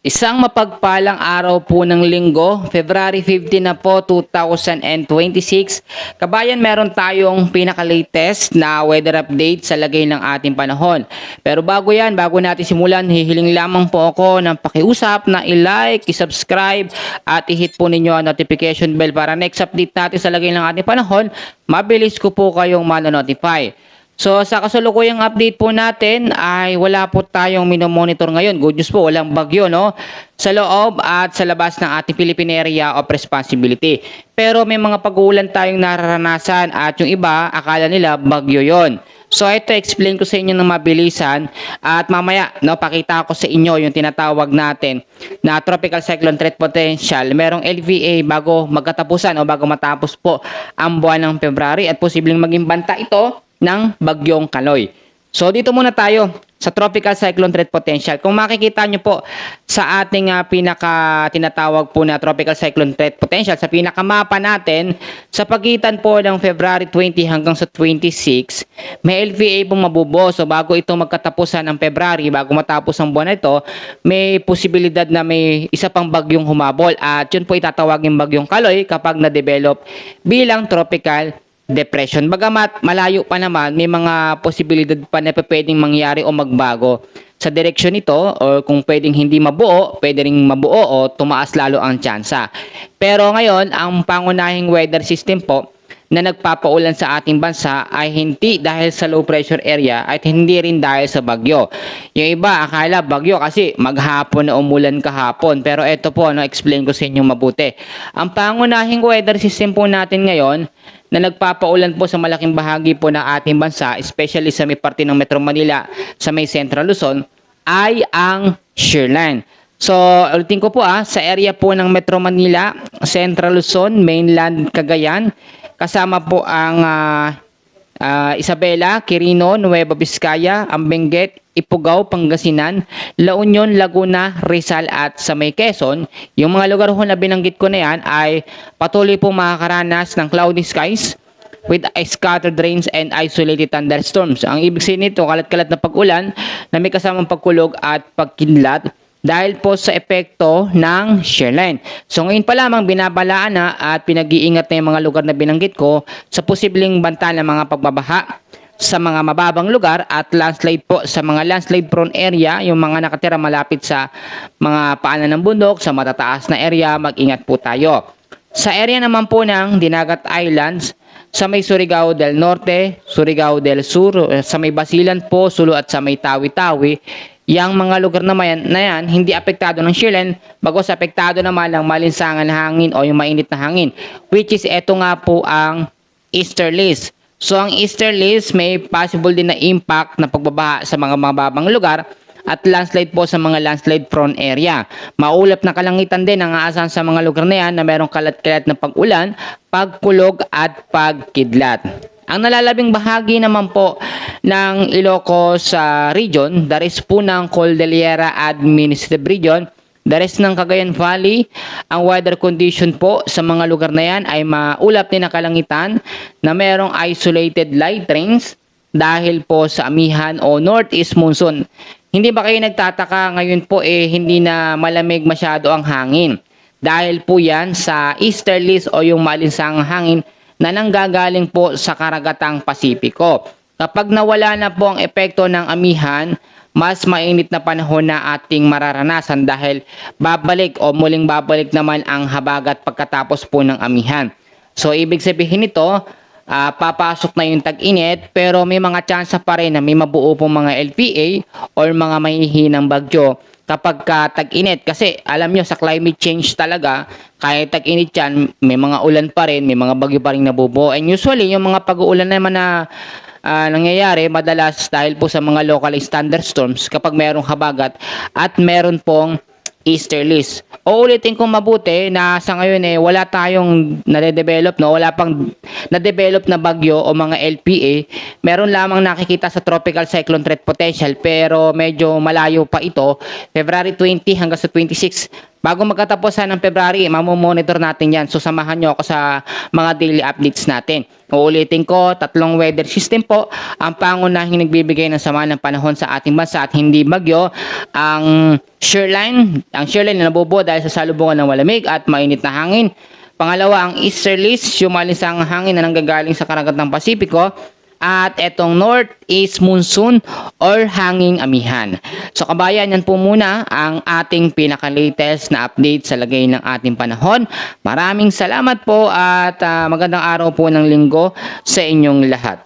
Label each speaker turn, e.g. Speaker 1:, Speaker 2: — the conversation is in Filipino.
Speaker 1: Isang mapagpalang araw po ng linggo, February 15 na po 2026. Kabayan, meron tayong pinaka-latest na weather update sa lagay ng ating panahon. Pero bago yan, bago natin simulan, hihiling lamang po ako ng pakiusap na i-like, i-subscribe at i-hit po ninyo ang notification bell para next update natin sa lagay ng ating panahon, mabilis ko po kayong manonotify. So sa kasalukuyang update po natin ay wala po tayong minomonitor ngayon. Good news po, walang bagyo no sa loob at sa labas ng ating Philippine Area of Responsibility. Pero may mga pag-uulan tayong nararanasan at yung iba akala nila bagyo yon. So ito explain ko sa inyo ng mabilisan at mamaya no pakita ko sa inyo yung tinatawag natin na tropical cyclone threat potential. Merong LVA bago magkatapusan o bago matapos po ang buwan ng February at posibleng maging banta ito ng bagyong Kaloy. So dito muna tayo sa tropical cyclone threat potential. Kung makikita nyo po sa ating pinaka tinatawag po na tropical cyclone threat potential sa pinakamapa natin sa pagitan po ng February 20 hanggang sa 26 may LVA pong mabubuo. So bago ito magkatapusan ng February, bago matapos ang buwan na ito, may posibilidad na may isa pang bagyong humabol at yun po itatawagin bagyong Kaloy kapag na-develop bilang tropical depression. Bagamat malayo pa naman, may mga posibilidad pa na pwedeng mangyari o magbago sa direksyon nito o kung pwedeng hindi mabuo, pwede ring mabuo o tumaas lalo ang tsansa. Pero ngayon, ang pangunahing weather system po na nagpapaulan sa ating bansa ay hindi dahil sa low pressure area at hindi rin dahil sa bagyo. Yung iba akala bagyo kasi maghapon na umulan kahapon, pero ito po explain ko sa inyo mabuti. Ang pangunahing weather system po natin ngayon na nagpapaulan po sa malaking bahagi po ng ating bansa, especially sa may parte ng Metro Manila, sa may Central Luzon, ay ang shear line. So, ulitin ko po sa area po ng Metro Manila, Central Luzon, mainland Cagayan, kasama po ang Isabela, Quirino, Nueva Vizcaya, Benguet, Ifugao, Pangasinan, La Union, Laguna, Rizal at sa may Quezon. Yung mga lugar ho na binanggit ko na yan ay patuloy po makakaranas ng cloudy skies with scattered rains and isolated thunderstorms. Ang ibig sabihin nito, kalat-kalat na pag-ulan na may kasamang pagkulog at pagkidlat dahil po sa epekto ng shear line. So ngayon pa lamang binabalaan na at pinag-iingat na yung mga lugar na binanggit ko sa posibleng banta ng mga pagbabaha sa mga mababang lugar at landslide po sa mga landslide prone area, yung mga nakatira malapit sa mga paanan ng bundok, sa matataas na area, mag-ingat po tayo. Sa area naman po ng Dinagat Islands, sa may Surigao del Norte, Surigao del Sur, sa may Basilan po, Sulu at sa may Tawi-Tawi, yang mga lugar naman na yan, hindi apektado ng shear line, bagos apektado naman ng malinsangan na hangin o yung mainit na hangin, which is eto nga po ang easterlies. So ang easterlies may possible din na impact na pagbabaha sa mga mababang lugar at landslide po sa mga landslide prone area. Maulap na kalangitan din ang aasahan sa mga lugar na yan na merong kalat-kalat na pag-ulan, pagkulog at pagkidlat. Ang nalalabing bahagi naman po ng Ilocos region, the rest po ng Cordillera Administrative Region, the rest ng Cagayan Valley, ang weather condition po sa mga lugar na yan ay maulap din na kalangitan na merong isolated light rains dahil po sa amihan o northeast monsoon. Hindi ba kayo nagtataka ngayon po hindi na malamig masyado ang hangin? Dahil po yan sa easterlies o yung malinsangang hangin na nanggagaling po sa karagatang Pasipiko. Kapag nawala na po ang epekto ng amihan, mas mainit na panahon na ating mararanasan dahil babalik o muling babalik naman ang habagat pagkatapos po ng amihan. So ibig sabihin nito, papasok na yung tag-init pero may mga tsansa pa rin na may mabuo pong mga LPA or mga mahihinang bagyo kapag tag-init. Kasi alam nyo sa climate change talaga, kahit tag-init yan, may mga ulan pa rin, may mga bagyo pa rin nabubuo. And usually, yung mga pag-uulan naman na nangyayari, madalas dahil po sa mga localized thunderstorms kapag mayroong habagat at meron pong easterlies. Uulitin kong mabuti na sa ngayon wala tayong nade-develop, wala pang na-develop na bagyo o mga LPA. Meron lamang nakikita sa tropical cyclone threat potential pero medyo malayo pa ito. February 20 hanggang sa 26 Bago magkatapusan ng February, mamomonitor natin yan. So samahan nyo ako sa mga daily updates natin. Uulitin ko, 3 weather system po ang pangunahing nagbibigay ng sama ng panahon sa ating bansa at hindi bagyo. Ang shearline na nabubuo dahil sa salubungan ng malamig at mainit na hangin. Pangalawa, ang easterlies, yung malisang hangin na nanggagaling sa karagatang Pasipiko. At etong northeast monsoon or hanging amihan. So kabayan, yan po muna ang ating pinaka-latest na update sa lagay ng ating panahon. Maraming salamat po at magandang araw po ng linggo sa inyong lahat.